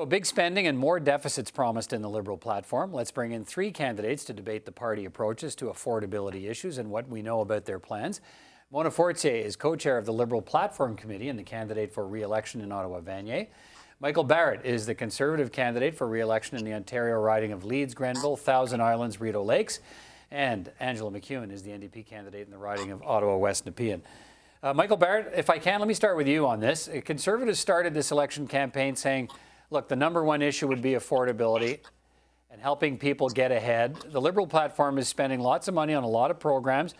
So big spending and more deficits promised in the Liberal platform. Let's bring in three candidates to debate the party approaches to affordability issues and what we know about their plans. Mona Fortier is co-chair of the Liberal Platform Committee and the candidate for re-election in Ottawa-Vanier. Michael Barrett is the Conservative candidate for re-election in the Ontario riding of Leeds, Grenville, Thousand Islands, Rideau Lakes. And Angela MacEwen is the NDP candidate in the riding of Ottawa West Nepean. Michael Barrett, if I can, let me start with you on this. Conservatives started this election campaign saying, look, the number one issue would be affordability and helping people get ahead. The Liberal platform is spending lots of money on a lot of programs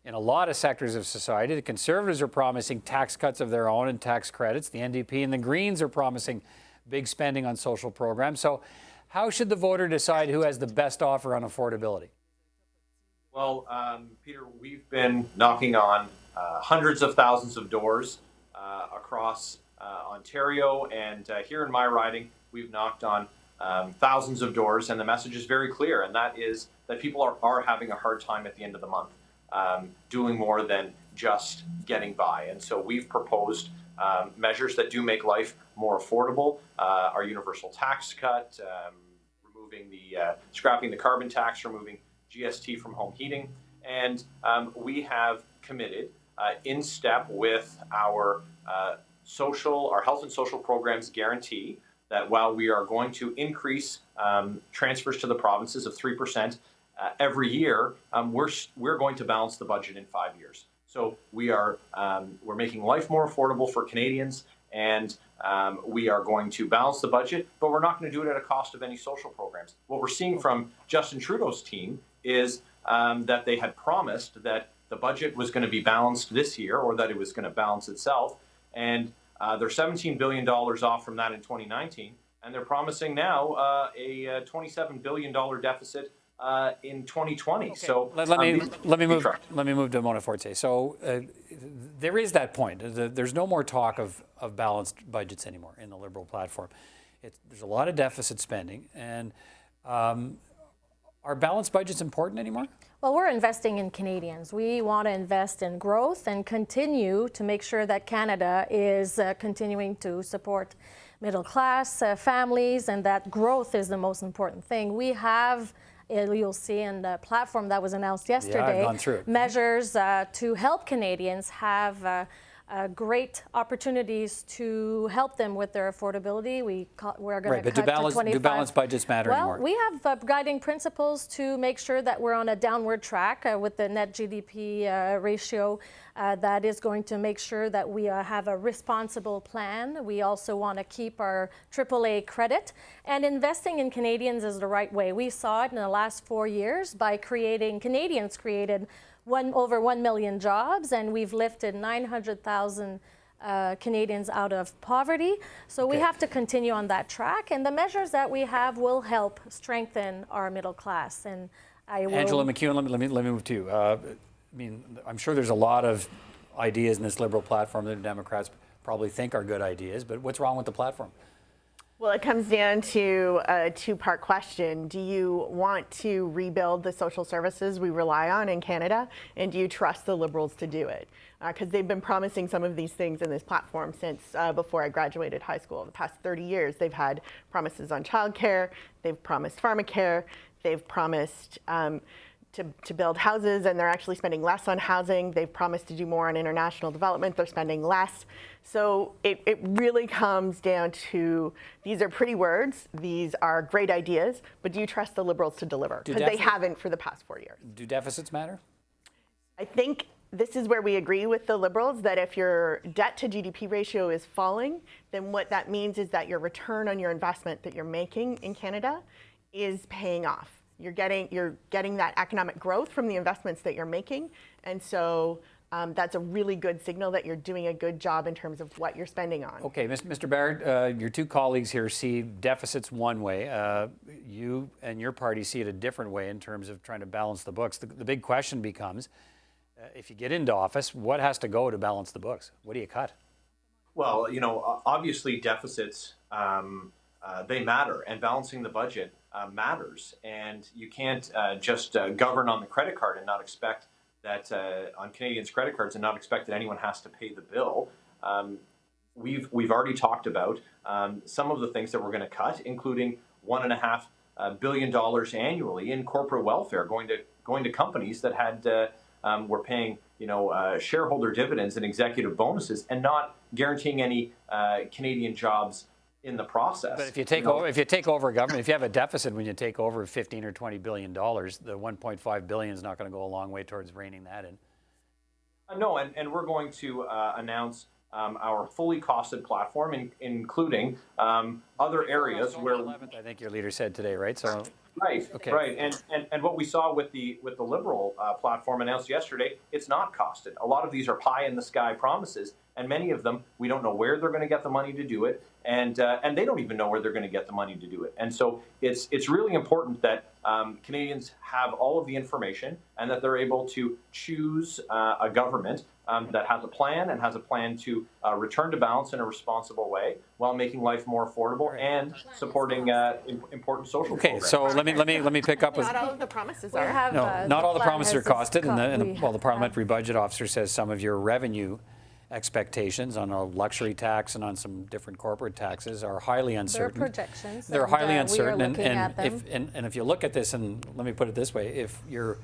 in a lot of sectors of society. The Conservatives are promising tax cuts of their own and tax credits. The NDP and the Greens are promising big spending on social programs. So how should the voter decide who has the best offer on affordability? Well, Peter, we've been knocking on hundreds of thousands of doors across Ontario, and here in my riding, we've knocked on thousands of doors, and the message is very clear, and that is that people are having a hard time at the end of the month, doing more than just getting by. And so we've proposed measures that do make life more affordable, our universal tax cut, removing scrapping the carbon tax, removing GST from home heating, and we have committed in step with our health and social programs guarantee that while we are going to increase transfers to the provinces of 3% every year, we're going to balance the budget in 5 years. So we're making life more affordable for Canadians, and we are going to balance the budget, but we're not going to do it at a cost of any social programs. What we're seeing from Justin Trudeau's team is that they had promised that the budget was going to be balanced this year, or that it was going to balance itself, and they're $17 billion off from that in 2019, and they're promising now a $27 billion deficit in 2020. Okay. So let me move to Mona Fortier. So there is that point. There's no more talk of balanced budgets anymore in the Liberal platform. There's a lot of deficit spending, and are balanced budgets important anymore? Well, we're investing in Canadians. We want to invest in growth and continue to make sure that Canada is continuing to support middle class families, and that growth is the most important thing. We have, you'll see in the platform that was announced yesterday, I've gone through it. Measures to help Canadians have great opportunities to help them with their affordability. We're going to cut to 25. Do balanced budgets matter anymore? Well, we have guiding principles to make sure that we're on a downward track with the net GDP ratio that is going to make sure that we have a responsible plan. We also want to keep our AAA credit, and investing in Canadians is the right way. We saw it in the last 4 years by Canadians created over 1 million jobs, and we've lifted 900,000 Canadians out of poverty. So we have to continue on that track, and the measures that we have will help strengthen our middle class. And Angela MacEwen, let me move to you. I mean, I'm sure there's a lot of ideas in this Liberal platform that the Democrats probably think are good ideas, but what's wrong with the platform? Well, it comes down to a two-part question. Do you want to rebuild the social services we rely on in Canada? And do you trust the Liberals to do it? Because they've been promising some of these things in this platform since before I graduated high school. The past 30 years, they've had promises on childcare, they've promised pharmacare, they've promised to build houses, and they're actually spending less on housing. They've promised to do more on international development. They're spending less. So it really comes down to, these are pretty words, these are great ideas, but do you trust the Liberals to deliver? Because they haven't for the past 4 years. Do deficits matter? I think this is where we agree with the Liberals, that if your debt to GDP ratio is falling, then what that means is that your return on your investment that you're making in Canada is paying off. You're getting that economic growth from the investments that you're making, and so that's a really good signal that you're doing a good job in terms of what you're spending on. Okay, Mr. Barrett, your two colleagues here see deficits one way. You and your party see it a different way in terms of trying to balance the books. The big question becomes, if you get into office, what has to go to balance the books? What do you cut? Well, obviously deficits, they matter, and balancing the budget matters. And you can't just govern on the credit card and not expect that on Canadians' credit cards and not expect that anyone has to pay the bill. we've already talked about some of the things that we're going to cut, including $1.5 billion annually in corporate welfare going to companies that had were paying shareholder dividends and executive bonuses and not guaranteeing any Canadian jobs in the process. But if you take over government, if you have a deficit when you take over 15 or 20 billion dollars, the 1.5 billion is not going to go a long way towards reining that in. No, and we're going to announce our fully costed platform, including other areas where 11th, I think your leader said today, right? So. Right, okay. Right, and what we saw with the Liberal platform announced yesterday, it's not costed. A lot of these are pie in the sky promises, and many of them we don't know where they're going to get the money to do it, and they don't even know where they're going to get the money to do it. And so it's really important that Canadians have all of the information and that they're able to choose a government that has a plan and has a plan to return to balance in a responsible way while making life more affordable and supporting important social programs. Okay, so let me pick up with. Not all of the promises We are. have, Not all the plan promises are has costed, and we the parliamentary have- budget officer says some of your revenue expectations on a luxury tax and on some different corporate taxes are highly They're uncertain. projections. They're and, highly we are uncertain, looking at them. and if you look at this, and let me put it this way: if your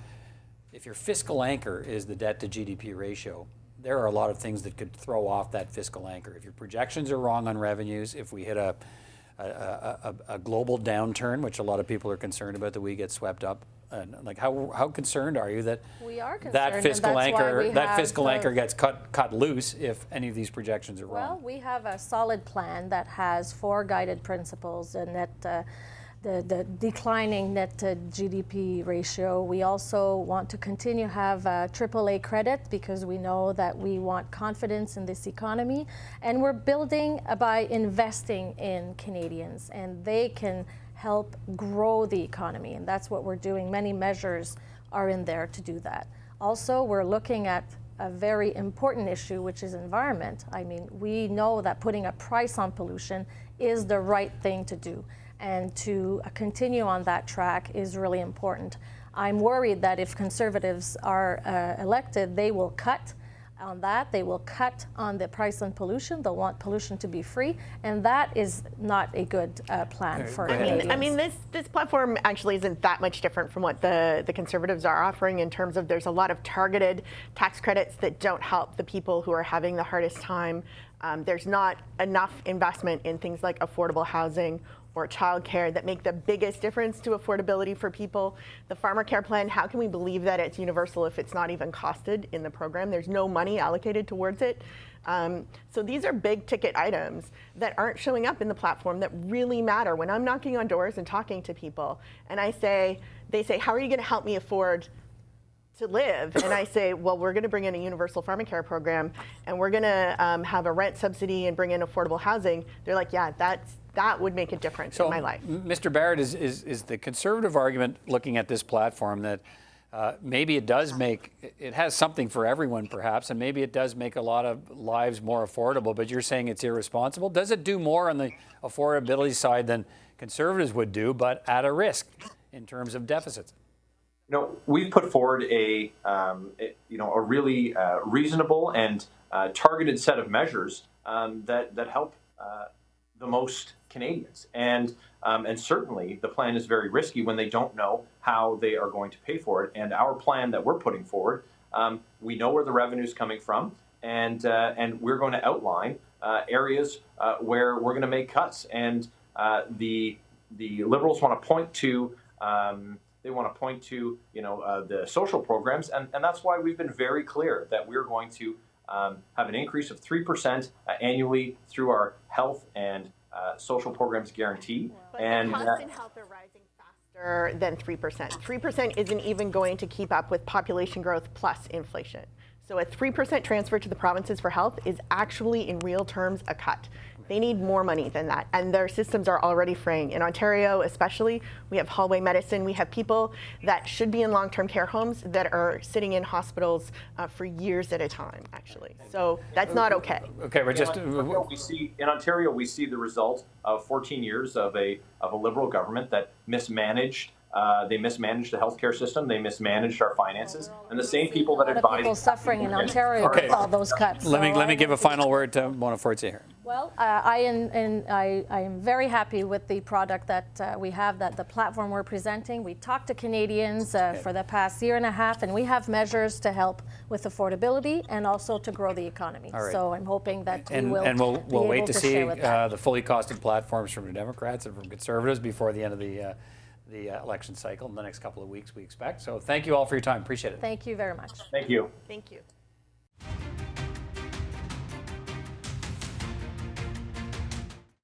fiscal anchor is the debt to GDP ratio, there are a lot of things that could throw off that fiscal anchor. If your projections are wrong on revenues, if we hit a global downturn, which a lot of people are concerned about, that we get swept up. Like how concerned are you that We are concerned, that and fiscal that's why anchor we have anchor gets cut loose if any of these projections are Well, wrong? we have a solid plan that has 4 guided principles, and that the declining net to GDP ratio. We also want to continue to have AAA credit because we know that we want confidence in this economy, and we're building by investing in Canadians, and they can help grow the economy, and that's what we're doing. Many measures are in there to do that. Also, we're looking at a very important issue, which is environment. I mean, we know that putting a price on pollution is the right thing to do, and to continue on that track is really important. I'm worried that if Conservatives are elected, they will cut on that. They will cut on the price on pollution. They'll want pollution to be free, and that is not a good plan for Canadians. I mean, this platform actually isn't that much different from what the Conservatives are offering in terms of there's a lot of targeted tax credits that don't help the people who are having the hardest time. There's not enough investment in things like affordable housing or childcare that make the biggest difference to affordability for people. The Farmer Care Plan, how can we believe that it's universal if it's not even costed in the program? There's no money allocated towards it. So these are big ticket items that aren't showing up in the platform that really matter. When I'm knocking on doors and talking to people and they say, how are you gonna help me afford to live? And I say, well, we're going to bring in a universal farm care program, and we're going to have a rent subsidy and bring in affordable housing. They're like, yeah, that would make a difference in my life. Mr. Barrett, is the Conservative argument looking at this platform that maybe it has something for everyone perhaps, and maybe it does make a lot of lives more affordable, but you're saying it's irresponsible? Does it do more on the affordability side than Conservatives would do, but at a risk in terms of deficits? We've put forward a really reasonable and targeted set of measures that help the most Canadians, and certainly the plan is very risky when they don't know how they are going to pay for it. And our plan that we're putting forward, we know where the revenue is coming from, and we're going to outline areas where we're going to make cuts. And the Liberals want to point to. They want to point to, the social programs, and that's why we've been very clear that we're going to have an increase of 3% annually through our health and social programs guarantee. But and the costs in health are rising faster than 3%. 3% isn't even going to keep up with population growth plus inflation. So a 3% transfer to the provinces for health is actually, in real terms, a cut. They need more money than that, and their systems are already fraying. In Ontario especially, we have hallway medicine. We have people that should be in long-term care homes that are sitting in hospitals for years at a time, actually. So that's not okay. Okay, we're just... In Ontario, we see the result of 14 years of a Liberal government that mismanaged. They mismanaged the healthcare system. They mismanaged our finances, and the same people that A lot of advised people suffering in Ontario with all those cuts. Let me give a final word to Mona Fortier here. Well, I am very happy with the product that we have, that the platform we're presenting. We talked to Canadians for the past year and a half, and we have measures to help with affordability and also to grow the economy. All right. So I'm hoping that we And will we'll be able wait to see share with that. the fully costed platforms from the Democrats and from Conservatives before the end of the election cycle in the next couple of weeks, we expect. So thank you all for your time. Appreciate it. Thank you very much. Thank you. Thank you.